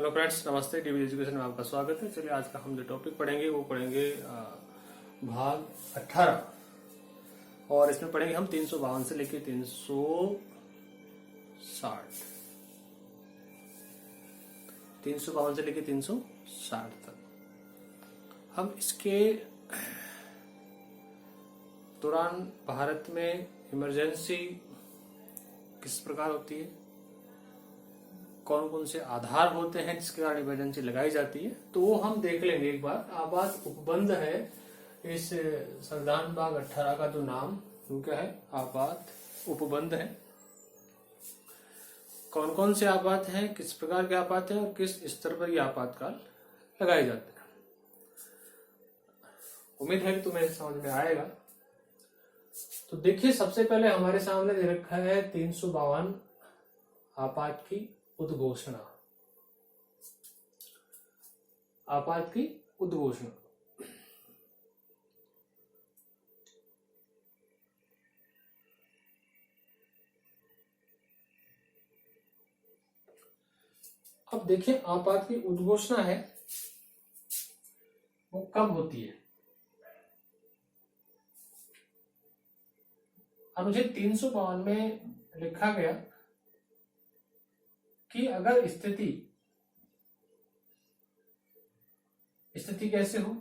Hello friends, नमस्ते। DV education में आपका स्वागत है। चलिए, आज का हम जो टॉपिक पढ़ेंगे वो पढ़ेंगे भाग 18 और इसमें पढ़ेंगे हम 352 से लेके 352 से लेके 360 तक। हम इसके दौरान भारत में इमरजेंसी किस प्रकार होती है, कौन कौन से आधार होते हैं जिसके कारण इमरजेंसी लगाई जाती है, तो वो हम देख लेंगे एक बार। आपात उपबंध है इस संविधान भाग 18 का जो नाम उनका है, आपात उपबंध है। कौन कौन से आपात हैं, किस प्रकार के आपात हैं और किस स्तर पर ये आपातकाल लगाए जाते हैं। उम्मीद है कि तुम्हें समझ में आएगा। तो देखिए, सबसे पहले हमारे सामने दे रखा है 352 आपात की उद्घोषणा। आपात की उद्घोषणा। अब देखिए, आपात की उद्घोषणा है वो कब होती है। अनुच्छेद 352 में लिखा गया कि अगर स्थिति कैसे हो,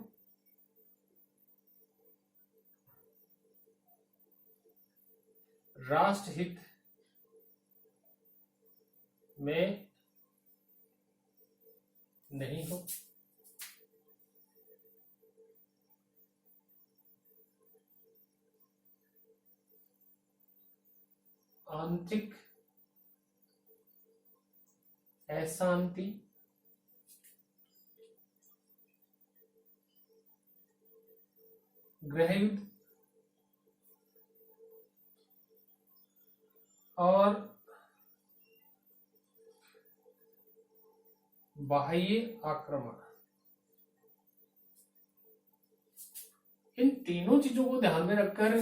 राष्ट्रहित में नहीं हो, आंतरिक अशांति, गृहयुद्ध और बाह्य आक्रमण, इन तीनों चीजों को ध्यान में रखकर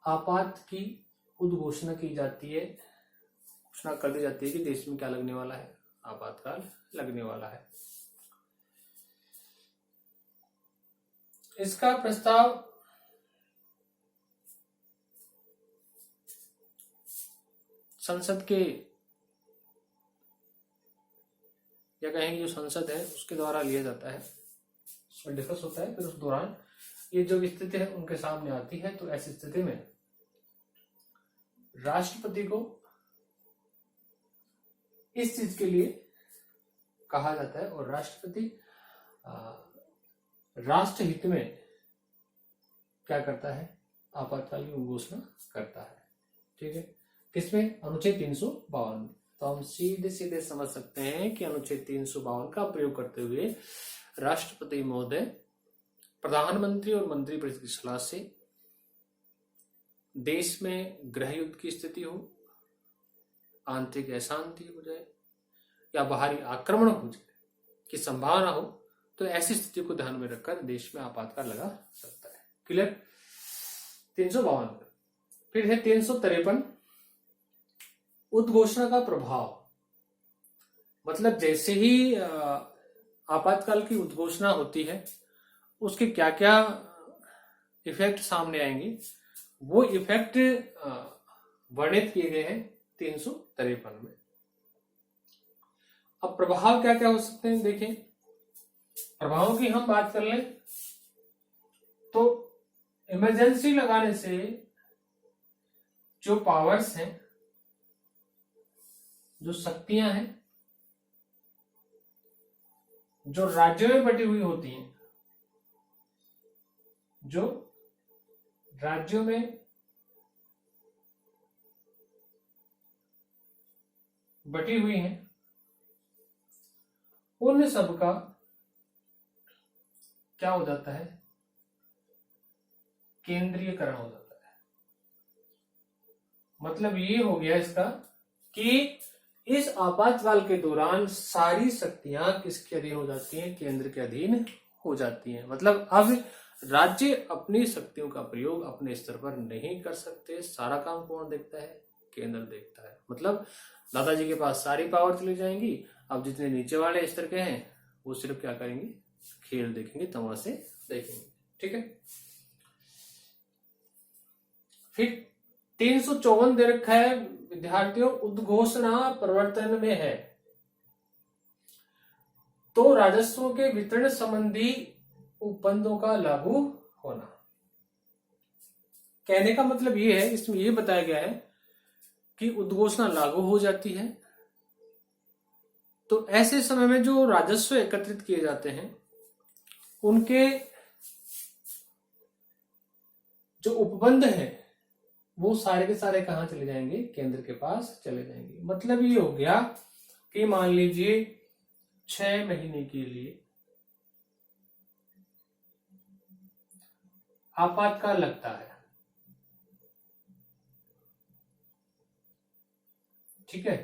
आपात की उद्घोषणा की जाती है। घोषणा कर दी जाती है कि देश में क्या लगने वाला है, आपातकाल लगने वाला है। इसका प्रस्ताव संसद के या कहेंगे जो संसद है उसके द्वारा लिया जाता है, उसमें डिस्कस होता है। फिर उस दौरान ये जो स्थिति है उनके सामने आती है। तो ऐसी स्थिति में राष्ट्रपति को इस चीज के लिए कहा जाता है और राष्ट्रपति राष्ट्रहित में क्या करता है, आपातकाल की घोषणा करता है। ठीक है, किसमें? अनुच्छेद 352। तो हम सीधे सीधे समझ सकते हैं कि अनुच्छेद 352 का प्रयोग करते हुए राष्ट्रपति महोदय प्रधानमंत्री और मंत्रिपरिषद की सलाह से देश में गृह युद्ध की स्थिति हो, आंतरिक अशांति हो जाए या बाहरी आक्रमण हो जाए की संभावना हो, तो ऐसी स्थिति को ध्यान में रखकर देश में आपातकाल लगा सकता है। क्लियर? 352। फिर है 353 उद्घोषणा का प्रभाव। मतलब जैसे ही आपातकाल की उद्घोषणा होती है उसके क्या क्या इफेक्ट सामने आएंगे, वो इफेक्ट वर्णित किए गए हैं 353 में। अब प्रभाव क्या क्या हो सकते हैं, देखें। प्रभावों की हम बात कर लें तो इमरजेंसी लगाने से जो पावर्स हैं, जो शक्तियां हैं, जो राज्यों में बटी हुई होती हैं, जो राज्यों में बटी हुई हैं, उन सब का क्या हो जाता है, केंद्रीयकरण हो जाता है। मतलब ये हो गया इसका कि इस आपातकाल के दौरान सारी शक्तियां किसके अधीन हो जाती हैं, केंद्र के अधीन हो जाती हैं। मतलब अब राज्य अपनी शक्तियों का प्रयोग अपने स्तर पर नहीं कर सकते। सारा काम कौन देखता है? केंद्र देखता है। मतलब दादाजी के पास सारी पावर चली जाएंगी। अब जितने नीचे वाले स्तर के हैं वो सिर्फ क्या करेंगे, खेल देखेंगे, तमाशे देखेंगे। ठीक है। फिर 354 दे रखा है विद्यार्थियों, उद्घोषणा प्रवर्तन में है तो राजस्व के वितरण संबंधी उपबंधों का लागू होना। कहने का मतलब ये है, इसमें ये बताया गया है कि उद्घोषणा लागू हो जाती है तो ऐसे समय में जो राजस्व एकत्रित किए जाते हैं उनके जो उपबंध हैं वो सारे के सारे कहां चले जाएंगे, केंद्र के पास चले जाएंगे। मतलब ये हो गया कि मान लीजिए 6 महीने के लिए आपातकाल लगता है, ठीक है,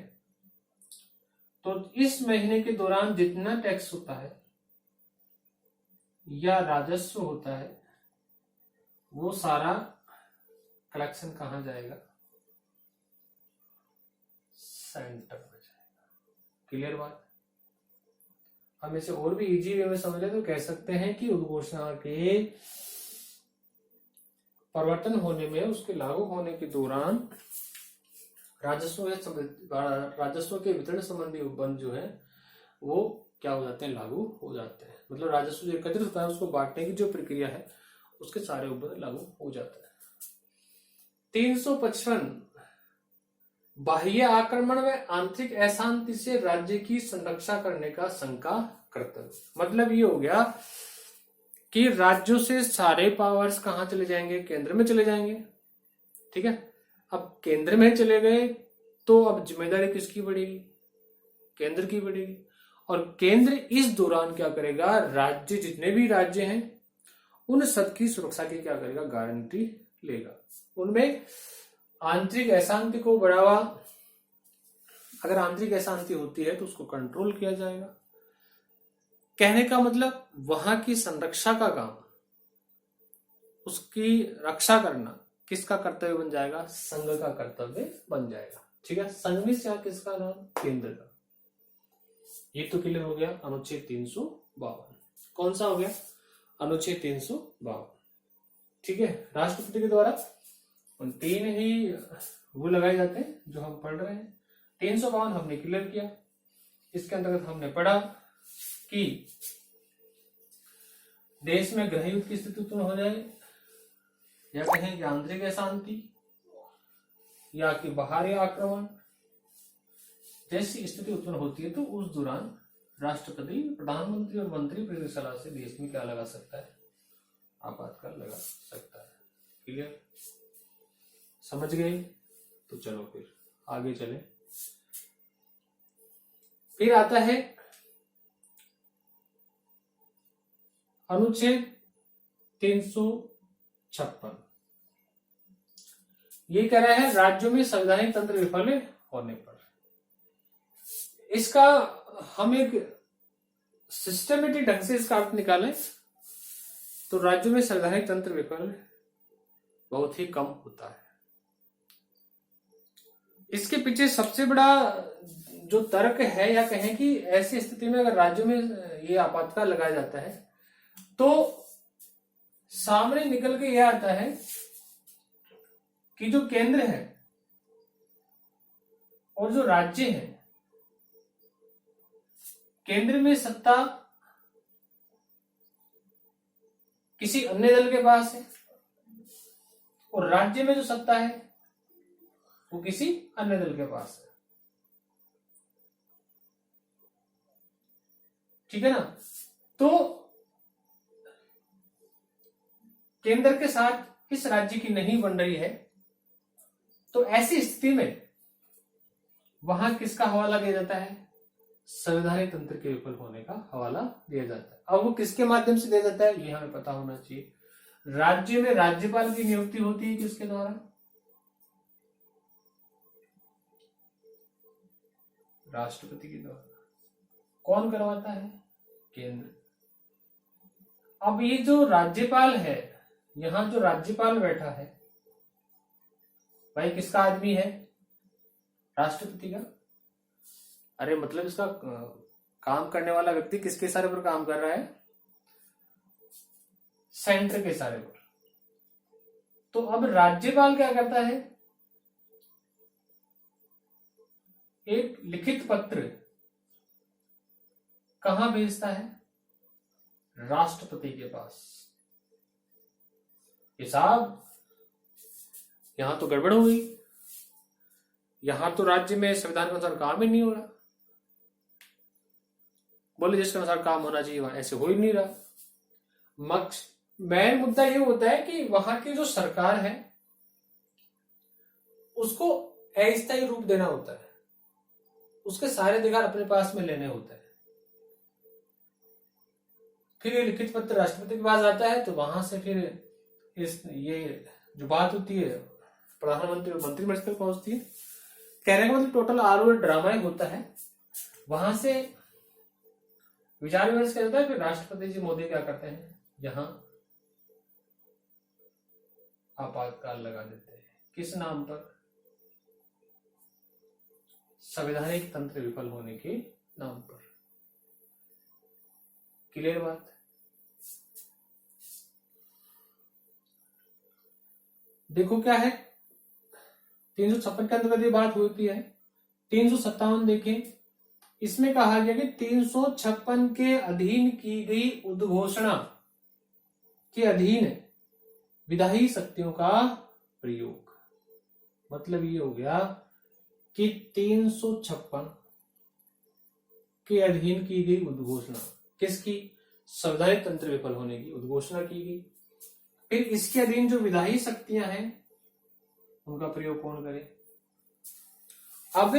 तो इस महीने के दौरान जितना टैक्स होता है या राजस्व होता है वो सारा कलेक्शन कहां जाएगा, सेंटर में जाएगा। क्लियर बात। हम इसे और भी इजी वे में समझे तो कह सकते हैं कि उद्घोषणा के परिवर्तन होने में, उसके लागू होने के दौरान राजस्व के वितरण संबंधी उपबंध जो है वो क्या हो जाते हैं, लागू हो जाते हैं। मतलब राजस्व जो एकत्रित होता है उसको बांटने की जो प्रक्रिया है उसके सारे उपबंध लागू हो जाते हैं। 355 बाह्य आक्रमण में आंतरिक अशांति से राज्य की संरक्षा करने का शंका कर्तव्य। मतलब ये हो गया कि राज्यों से सारे पावर्स कहां चले जाएंगे, केंद्र में चले जाएंगे। ठीक है। अब केंद्र में चले गए तो अब जिम्मेदारी किसकी बढ़ेगी, केंद्र की बढ़ेगी। और केंद्र इस दौरान क्या करेगा, राज्य जितने भी राज्य हैं उन सबकी सुरक्षा की क्या करेगा, गारंटी लेगा। उनमें आंतरिक अशांति को बढ़ावा, अगर आंतरिक अशांति होती है तो उसको कंट्रोल किया जाएगा। कहने का मतलब वहां की संरक्षा का काम, उसकी रक्षा करना किसका कर्तव्य बन जाएगा, संघ का कर्तव्य बन जाएगा। ठीक है। संघ में से किसका नाम, केंद्र का। ये तो क्लियर हो गया। अनुच्छेद 352 कौन सा हो गया, अनुच्छेद 352। ठीक है। राष्ट्रपति के द्वारा उन 3 ही वो लगाए जाते हैं जो हम पढ़ रहे हैं। 352 हमने क्लियर किया। इसके अंतर्गत हमने पढ़ा कि देश में गृह युद्ध की स्थिति उत्पन्न हो जाए या कहें कि आंतरिक अशांति या कि बाहरी आक्रमण जैसी स्थिति उत्पन्न होती है तो उस दौरान राष्ट्रपति, प्रधानमंत्री और मंत्री परिषद सलाह से देश में क्या लगा सकता है, आपातकाल लगा सकता है। क्लियर, समझ गए? तो चलो फिर आगे चले। फिर आता है अनुच्छेद 356। ये कह रहा है राज्यों में संवैधानिक तंत्र विफल होने पर। इसका हम एक सिस्टमेटिक ढंग से इसका अर्थ निकालें तो राज्यों में संवैधानिक तंत्र विफल बहुत ही कम होता है। इसके पीछे सबसे बड़ा जो तर्क है, या कहें कि ऐसी स्थिति में अगर राज्यों में ये आपातकाल लगाया जाता है तो सामने निकल के यह आता है कि जो केंद्र है और जो राज्य है, केंद्र में सत्ता किसी अन्य दल के पास है और राज्य में जो सत्ता है वो किसी अन्य दल के पास है। ठीक है ना? तो केंद्र के साथ इस राज्य की नहीं बन रही है तो ऐसी स्थिति में वहां किसका हवाला दिया जाता है, संवैधानिक तंत्र के विफल होने का हवाला दिया जाता है। अब वो किसके माध्यम से दिया जाता है ये हमें पता होना चाहिए। राज्य में राज्यपाल की नियुक्ति होती है किसके द्वारा, राष्ट्रपति के द्वारा। कौन करवाता है, केंद्र। अब ये जो राज्यपाल है, यहां जो राज्यपाल बैठा है भाई किसका आदमी है, राष्ट्रपति का। अरे मतलब इसका काम करने वाला व्यक्ति किसके इशारे पर काम कर रहा है? सेंटर के इशारे पर। तो अब राज्यपाल क्या करता है? एक लिखित पत्र कहां भेजता है? राष्ट्रपति के पास। ये साहब यहां तो गड़बड़ हो गई, यहां तो राज्य में संविधान के अनुसार काम ही नहीं हो रहा। बोले जिसके अनुसार काम होना चाहिए वहां ऐसे हो ही नहीं रहा। मेन मुद्दा ये होता है कि वहां की जो सरकार है उसको अस्थायी रूप देना होता है, उसके सारे अधिकार अपने पास में लेने होते हैं। फिर ये लिखित पत्र राष्ट्रपति के पास आता है, तो वहां से फिर ये जो बात होती है प्रधानमंत्री और मंत्रिमंडल तक पहुंचती है। कहने का मतलब टोटल आरोप ड्रामा ही होता है। वहां से विचार विमर्श किया जाता है। फिर राष्ट्रपति जी मोदी क्या करते हैं? यहां आपातकाल लगा देते हैं। किस नाम पर? संवैधानिक तंत्र विफल होने के नाम पर। क्लियर बात? देखो क्या है 356 के अंतर्गत ये बात होती है। 357 देखें, इसमें कहा गया कि 356 के अधीन की गई उद्घोषणा के अधीन विधायी शक्तियों का प्रयोग। मतलब ये हो गया कि 356 के अधीन की गई उद्घोषणा किसकी? संवैधानिक तंत्र विफल होने की उद्घोषणा की गई। फिर इसके अधीन जो विधायी शक्तियां हैं उनका प्रयोग कौन करे? अब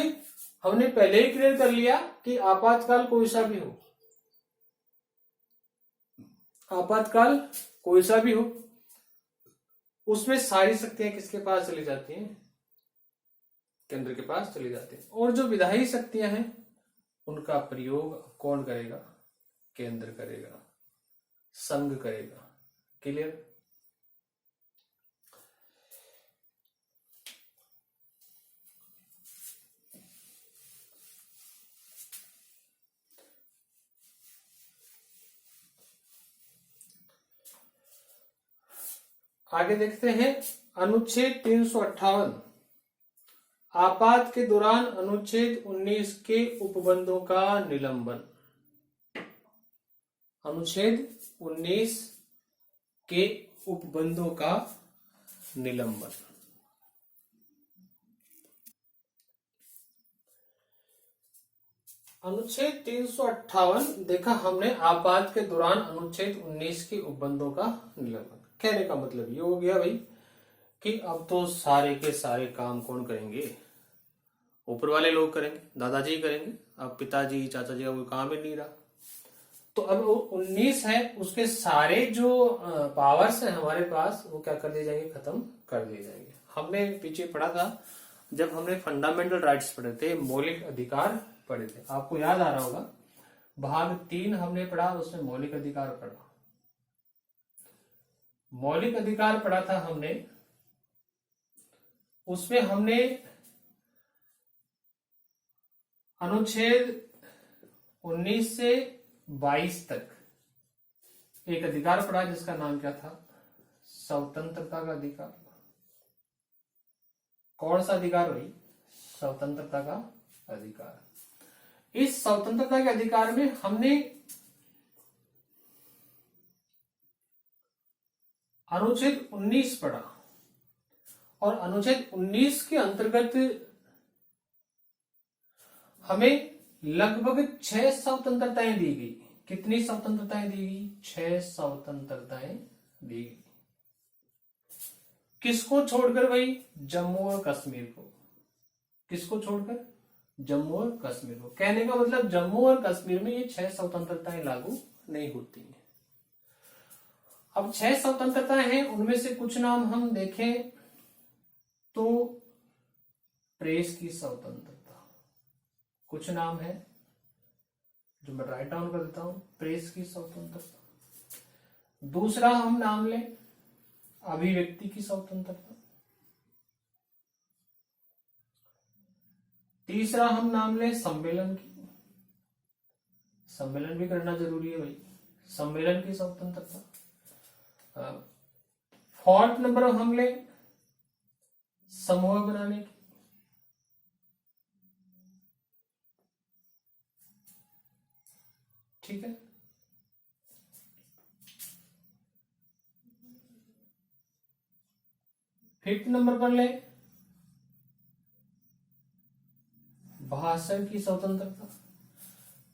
हमने पहले ही क्लियर कर लिया कि आपातकाल कोई सा भी हो, आपातकाल कोई सा भी हो, उसमें सारी शक्तियां किसके पास चली जाती हैं? केंद्र के पास चली जाती हैं। और जो विधायी शक्तियां हैं उनका प्रयोग कौन करेगा? केंद्र करेगा, संघ करेगा। क्लियर? आगे देखते हैं अनुच्छेद 358 आपात के दौरान अनुच्छेद 19 के उपबंधों का निलंबन। अनुच्छेद 19 के उपबंधों का निलंबन। अनुच्छेद 358 देखा हमने, आपात के दौरान अनुच्छेद 19 के उपबंधों का निलंबन। कहने का मतलब ये हो गया भाई कि अब तो सारे के सारे काम कौन करेंगे? ऊपर वाले लोग करेंगे, दादाजी करेंगे। अब पिताजी चाचा जी का कोई काम ही नहीं रहा। तो अब 19 है, उसके सारे जो पावर्स हैं हमारे पास वो क्या कर दिए जाएंगे? खत्म कर दिए जाएंगे। हमने पीछे पढ़ा था जब हमने फंडामेंटल राइट्स पढ़े थे, मौलिक अधिकार पढ़े थे, आपको याद आ रहा होगा। भाग 3 हमने पढ़ा, उसमें मौलिक अधिकार पढ़ा। मौलिक अधिकार पढ़ा था हमने, उसमें हमने अनुच्छेद 19 से 22 तक एक अधिकार पढ़ा जिसका नाम क्या था? स्वतंत्रता का अधिकार। कौन सा अधिकार भाई? स्वतंत्रता का अधिकार। इस स्वतंत्रता के अधिकार में हमने अनुच्छेद 19 पढ़ा और अनुच्छेद 19 के अंतर्गत हमें लगभग 6 स्वतंत्रताएं दी गई। कितनी स्वतंत्रताएं दी गई? 6 स्वतंत्रताएं दी गई। किसको छोड़कर भाई? जम्मू और कश्मीर को। किसको छोड़कर? जम्मू और कश्मीर को। कहने का मतलब जम्मू और कश्मीर में ये 6 स्वतंत्रताएं लागू नहीं होती हैं। अब 6 स्वतंत्रताएं हैं, उनमें से कुछ नाम हम देखें तो प्रेस की स्वतंत्रता कुछ नाम है जो मैं राइट डाउन कर देता हूं। प्रेस की स्वतंत्रता। दूसरा हम नाम लें अभिव्यक्ति की स्वतंत्रता। तीसरा हम नाम ले सम्मेलन की, सम्मेलन भी करना जरूरी है भाई, सम्मेलन की स्वतंत्रता। फोर्थ नंबर हम ले समूह बनाने की, ठीक है। फिफ्थ नंबर पर ले भाषण की स्वतंत्रता,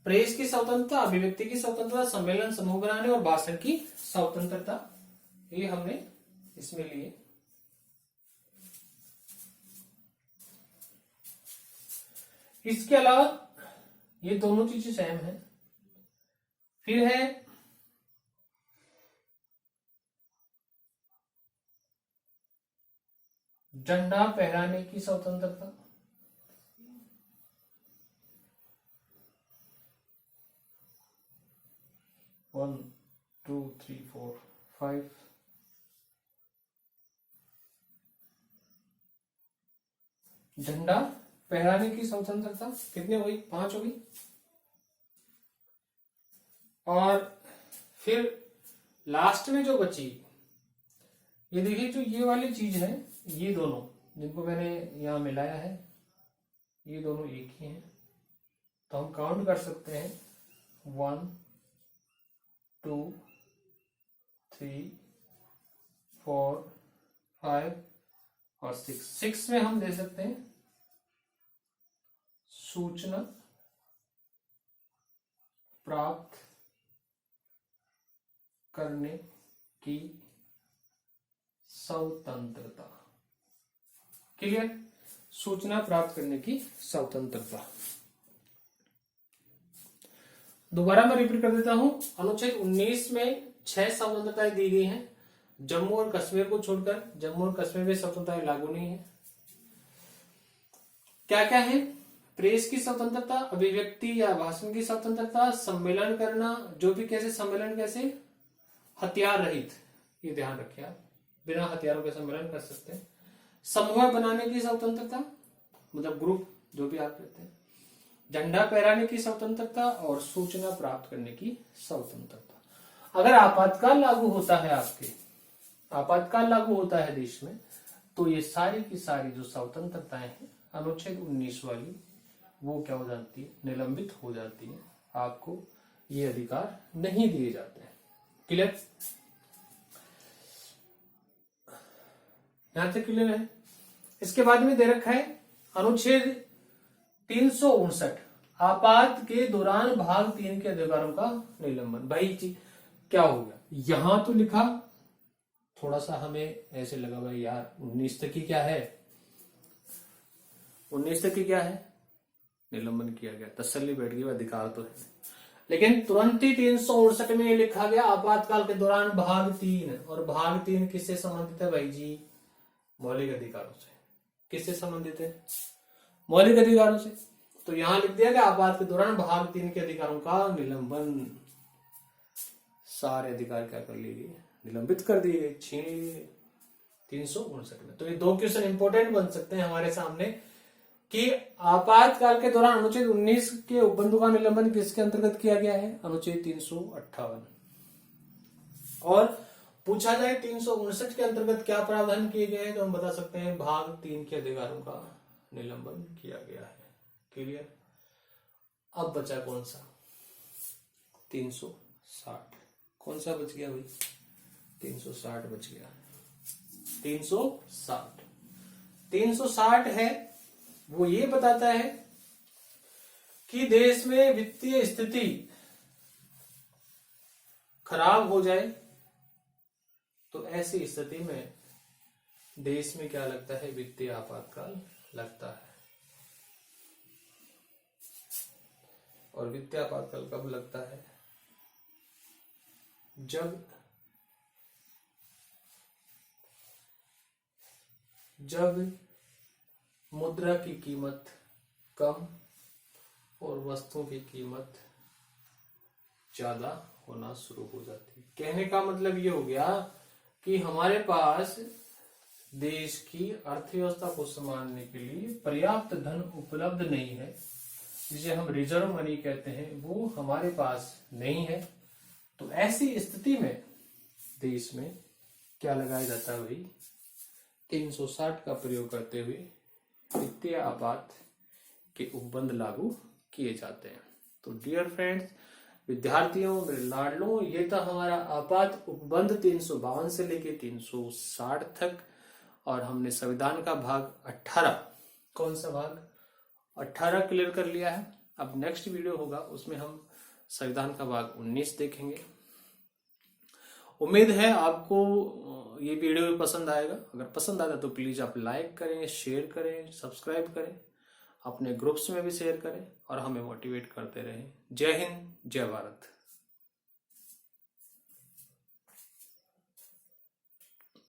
प्रेस की स्वतंत्रता, अभिव्यक्ति की स्वतंत्रता, सम्मेलन समूह बनाने और भाषण की स्वतंत्रता, ये हमने इसमें लिए। इसके अलावा ये दोनों चीजें सेम है। फिर है झंडा फहराने की स्वतंत्रता, one two three four five, झंडा फहराने की स्वतंत्रता कितने हुई, 5 हुई। और फिर लास्ट में जो बची, ये देखिए जो ये वाली चीज है, ये दोनों जिनको मैंने यहां मिलाया है, ये दोनों एक ही हैं, तो हम काउंट कर सकते हैं 1 2 3 4 5 और 6 में हम दे सकते हैं सूचना प्राप्त करने की स्वतंत्रता। क्लियर, सूचना प्राप्त करने की स्वतंत्रता। दोबारा मैं रिपीट कर देता हूं, अनुच्छेद 19 में 6 स्वतंत्रताएं दी गई हैं। जम्मू और कश्मीर को छोड़कर, जम्मू और कश्मीर में स्वतंत्रताएं लागू नहीं है। क्या क्या है, प्रेस की स्वतंत्रता, अभिव्यक्ति या भाषण की स्वतंत्रता, सम्मेलन करना, जो भी कैसे सम्मेलन, कैसे हथियार रहित, ये ध्यान रखिए आप, बिना हथियारों के सम्मेलन कर सकते हैं। समूह बनाने की स्वतंत्रता, मतलब ग्रुप जो भी आप कहते हैं, झंडा फहराने की स्वतंत्रता और सूचना प्राप्त करने की स्वतंत्रता। अगर आपातकाल लागू होता है, आपके आपातकाल लागू होता है देश में, तो ये सारी की सारी जो स्वतंत्रताएं हैं अनुच्छेद 19 वाली, वो क्या हो जाती है, निलंबित हो जाती है। आपको ये अधिकार नहीं दिए जाते हैं। क्लियर, यहां तक क्लियर है। इसके बाद में दे रखा है अनुच्छेद 359, आपात के दौरान भाग 3 के अधिकारों का निलंबन। भाई जी क्या हो गया, यहां तो लिखा, थोड़ा सा हमें ऐसे लगा भाई यार 19 तक ही क्या है, 19 तक ही क्या है, निलंबन किया गया, तसल्ली बैठ गई, अधिकार तो है। लेकिन तुरंत ही 359 में लिखा गया आपातकाल के दौरान भाग 3, और भाग 3 किससे संबंधित है भाई जी, मौलिक अधिकारों से। किससे संबंधित है, मौलिक अधिकारों से। तो यहां लिख दिया गया आपात के दौरान भाग 3 के अधिकारों का निलंबन, सारे अधिकार क्या कर लिए गए, निलंबित कर दिए गए, छीन लिए 359 में। तो ये 2 क्वेश्चन इंपोर्टेंट बन सकते हैं हमारे सामने कि आपातकाल के दौरान अनुच्छेद 19 के उपबंधों का निलंबन किसके अंतर्गत किया गया है, अनुच्छेद 358। और पूछा जाए 359 के अंतर्गत क्या प्रावधान किए गए हैं, तो हम बता सकते हैं भाग 3 के अधिकारों का निलंबन किया गया है। क्लियर, अब बचा कौन सा, 360, कौन सा बच गया भाई, 360 बच गया। 360 है, वो ये बताता है कि देश में वित्तीय स्थिति खराब हो जाए, तो ऐसी स्थिति में देश में क्या लगता है, वित्तीय आपातकाल लगता है। और वित्तीय आपातकाल कब लगता है, जब मुद्रा की कीमत कम और वस्तुओं की कीमत ज्यादा होना शुरू हो जाती है। कहने का मतलब ये हो गया कि हमारे पास देश की अर्थव्यवस्था को संभालने के लिए पर्याप्त धन उपलब्ध नहीं है, जिसे हम रिजर्व मनी कहते हैं, वो हमारे पास नहीं है। तो ऐसी स्थिति में देश में क्या लगाया जाता है भाई, 360 का प्रयोग करते हुए वित्तीय आपात के उपबंध लागू किए जाते हैं। तो डियर फ्रेंड्स, विद्यार्थियों, मेरे लाडलों, ये था हमारा आपात उपबंध 352 से लेके 360 तक। और हमने संविधान का भाग 18, कौन सा भाग 18 क्लियर कर लिया है। अब नेक्स्ट वीडियो होगा, उसमें हम संविधान का भाग 19 देखेंगे। उम्मीद है आपको ये वीडियो पसंद आएगा। अगर पसंद आता तो प्लीज आप लाइक करें, शेयर करें, सब्सक्राइब करें, अपने ग्रुप्स में भी शेयर करें और हमें मोटिवेट करते रहें। जय हिंद, जय भारत।